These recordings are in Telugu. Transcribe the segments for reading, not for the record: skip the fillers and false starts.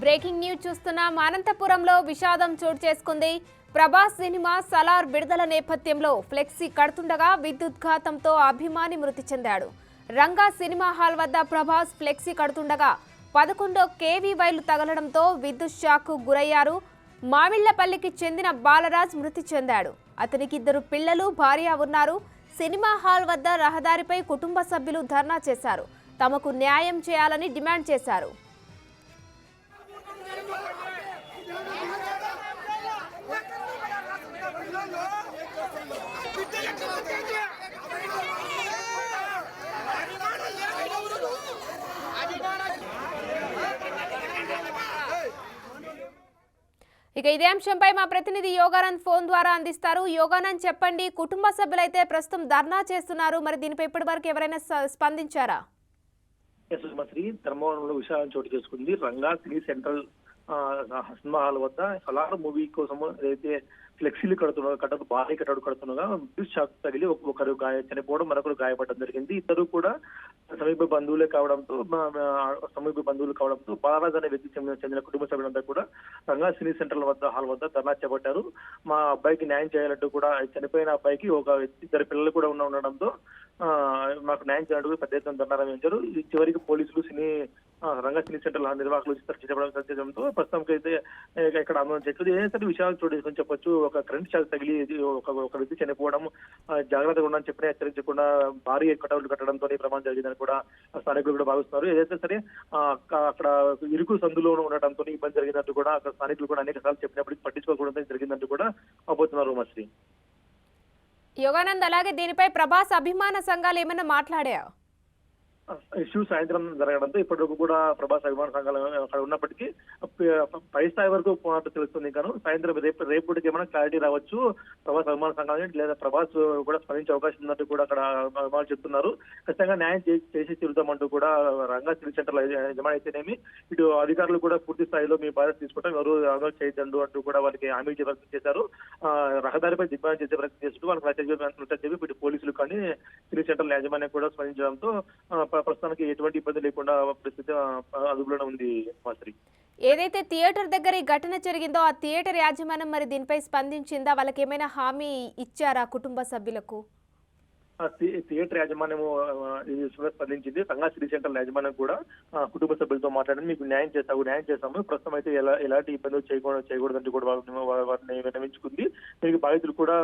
బ్రేకింగ్ న్యూస్ చూస్తున్నాం. అనంతపురంలో విషాదం చోటు చేసుకుంది. ప్రభాస్ సినిమా సలార్ విడుదల నేపథ్యంలో ఫ్లెక్సీ కడుతుండగా విద్యుద్ఘాతంతో అభిమాని మృతి చెందాడు. రంగా సినిమా హాల్ వద్ద ప్రభాస్ ఫ్లెక్సీ కడుతుండగా 11 కేవీ వైర్లు తగలడంతో విద్యుత్ షాక్కు గురయ్యారు. మామిళ్లపల్లికి చెందిన బాలరాజ్ మృతి చెందాడు. అతనికి 2 పిల్లలు, భార్య ఉన్నారు. సినిమా హాల్ వద్ద రహదారిపై కుటుంబ సభ్యులు ధర్నా చేశారు. తమకు న్యాయం చేయాలని డిమాండ్ చేశారు. ఇక ఇదే అంశంపై మా ప్రతినిధి యోగానంద్ ఫోన్ ద్వారా అందిస్తారు. యోగానంద్, చెప్పండి, కుటుంబ సభ్యులైతే ప్రస్తుతం ధర్నా చేస్తున్నారు. మరి దీనిపై ఇప్పటి వరకు ఎవరైనా స్పందించారా? ధర్మవరంలో విషయాలను చోటు చేసుకుంది. రంగా సినీ సెంట్రల్ సినిమా హాల్ వద్ద సలార్ మూవీ కోసం ఏదైతే ఫ్లెక్సీలు కట్టడు భారీ కట్టడు కడుతుండగా విద్యుత్ షాక్ తగిలి ఒకరు చనిపోవడం, మరొకరు గాయపడడం జరిగింది. ఇద్దరు కూడా సమీప బంధువులు కావడంతో బాలరాజ్ అనే వ్యక్తి చెందిన కుటుంబ సభ్యులంతా కూడా రంగా సినీ సెంట్రల్ హాల్ వద్ద ధర్నా చేపట్టారు. మా అబ్బాయికి న్యాయం చేయాలంటూ కూడా, చనిపోయిన అబ్బాయికి 2 పిల్లలు కూడా ఉండడంతో మాకు న్యాయం చేయాలంటూ పెద్ద ఎత్తున ధర్నా నిర్వహించారు. చివరికి పోలీసులు రంగా సినీ సెంట్రల్ నిర్వాహకులు చెప్పడంతో ప్రస్తుతానికి అయితే ఇక్కడ ఆందోళన చేయలేదు. ఏదైతే విషయాలు చూడేసుకొని చెప్పొచ్చు. ఒక కరెంట్ షాక్ తగిలి ఒక వ్యక్తి చనిపోవడం, జాగ్రత్తగా ఉండని చెప్పినా హెచ్చరించకుండా భారీ కటౌట్లు కట్టడంతో ప్రమాదం జరిగిందని కూడా స్థానికులు కూడా భావిస్తున్నారు. ఏదైతే సరే అక్కడ ఇరుకు సందులో ఉండటంతో ఇబ్బంది జరిగిందంటూ కూడా అక్కడ స్థానికులు కూడా అనేక సార్లు చెప్పినప్పటికీ పట్టించుకోకూడదు జరిగిందంటూ కూడా అపోతున్నారు. ఉమాశ్రీ, యోగానంద్, అలాగే దీనిపై ప్రభాస్ అభిమాన సంఘాలు ఏమైనా మాట్లాడాయా? ఇష్యూ సాయంత్రం జరగడంతో ఇప్పటివరకు కూడా ప్రభాస్ అభిమాన సంఘాలు అక్కడ ఉన్నప్పటికీ పై స్థాయి వరకు పోనట్టు తెలుస్తుంది. కానీ సాయంత్రం రేపటికి ఏమైనా క్లారిటీ రావచ్చు ప్రభాస్ అభిమాన సంఘాలు, లేదా ప్రభాస్ కూడా స్పందించే అవకాశం ఉందంటూ కూడా అక్కడ అభిమానులు చెప్తున్నారు. ఖచ్చితంగా న్యాయం చేసి తిరుగుతామంటూ కూడా రంగా సినీ సెంటర్ యజమాని అయితేనేమి, ఇటు అధికారులు కూడా పూర్తి స్థాయిలో మీ బాధ్యత తీసుకుంటాం, ఎవరు ఆందోళన చేయొద్దు అంటూ కూడా వాళ్ళకి హామీ వ్యక్తం చేశారు. రహదారిపై దిగ్బంధం చేసే ప్రయత్నం చేస్తూ వాళ్ళకి చెప్పి ఇటు పోలీసులు కానీ సినీ సెంటర్ యాజమాన్యం కూడా స్పందించడంతో ప్రస్తుతానికి ఎటువంటి ఇబ్బంది లేకుండా పరిస్థితి అదుపులోనే ఉంది. మాస్త్రి, ఏదైతే థియేటర్ దగ్గర ఈ ఘటన జరిగిందో ఆ థియేటర్ యాజమాన్యం మరి దీనిపై స్పందించిందా? వాళ్ళకి ఏమైనా హామీ ఇచ్చారా కుటుంబ సభ్యులకు? థియేటర్ యాజమాన్యము స్పందించింది. రంగా సినీ సెంటర్ యాజమాన్యం కూడా కుటుంబ సభ్యులతో మాట్లాడి మీకు న్యాయం చేస్తాము, ప్రస్తుతం అయితే ఎలాంటి ఇబ్బందులు చేయకూడదంటూ కూడా వారిని విన్నవించుకుంది. దీనికి బాధితులు కూడా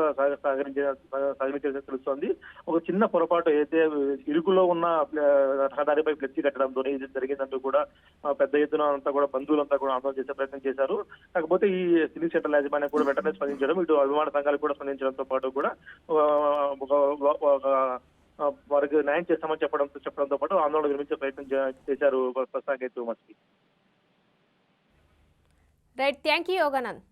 సహకరించేది తెలుస్తోంది. ఒక చిన్న పొరపాటు అయితే ఇరుకులో ఉన్న రహదారిపై ఫ్లెక్సీ కట్టడంతో ఇది జరిగిందంటూ కూడా పెద్ద ఎత్తున అంతా కూడా బంధువులంతా కూడా ఆందోళన చేసే ప్రయత్నం చేశారు. కాకపోతే ఈ సినీ సెంటర్ యాజమాన్యం కూడా వెంటనే స్పందించడం, ఇటు అభిమాన సంఘాలు కూడా స్పందించడంతో పాటు కూడా వారికి న్యాయం చేస్తామని చెప్పడంతో పాటు ఆందోళన విరమించే ప్రయత్నం చేశారు. ప్రస్తుతానికి రైట్, థ్యాంక్ యూ యోగానంద్.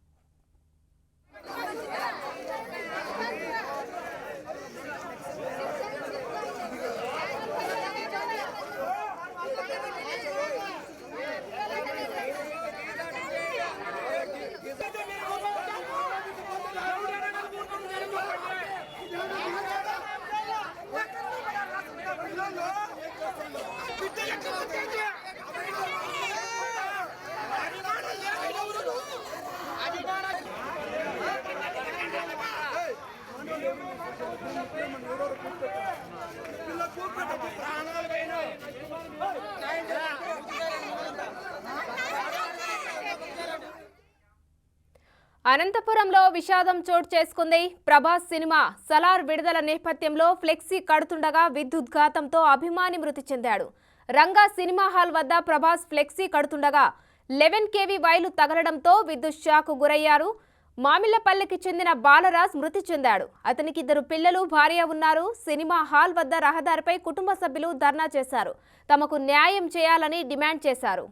అనంతపురంలో విషాదం చోటు చేసుకుంది. ప్రభాస్ సినిమా సలార్ విడుదల నేపథ్యంలో ఫ్లెక్సీ కడుతుండగా విద్యుద్ఘాతంతో అభిమాని మృతి చెందాడు. రంగా సినిమా హాల్ వద్ద ప్రభాస్ ఫ్లెక్సీ కడుతుండగా 11 కేవీ వైర్లు తగలడంతో విద్యుత్ షాక్ గురయ్యారు. మామిళ్లపల్లికి చెందిన బాలరాజ్ మృతి చెందాడు. అతనికి 2 పిల్లలు, భార్య ఉన్నారు. సినిమా హాల్ వద్ద రహదారిపై కుటుంబ సభ్యులు ధర్నా చేశారు. తమకు న్యాయం చేయాలని డిమాండ్ చేశారు.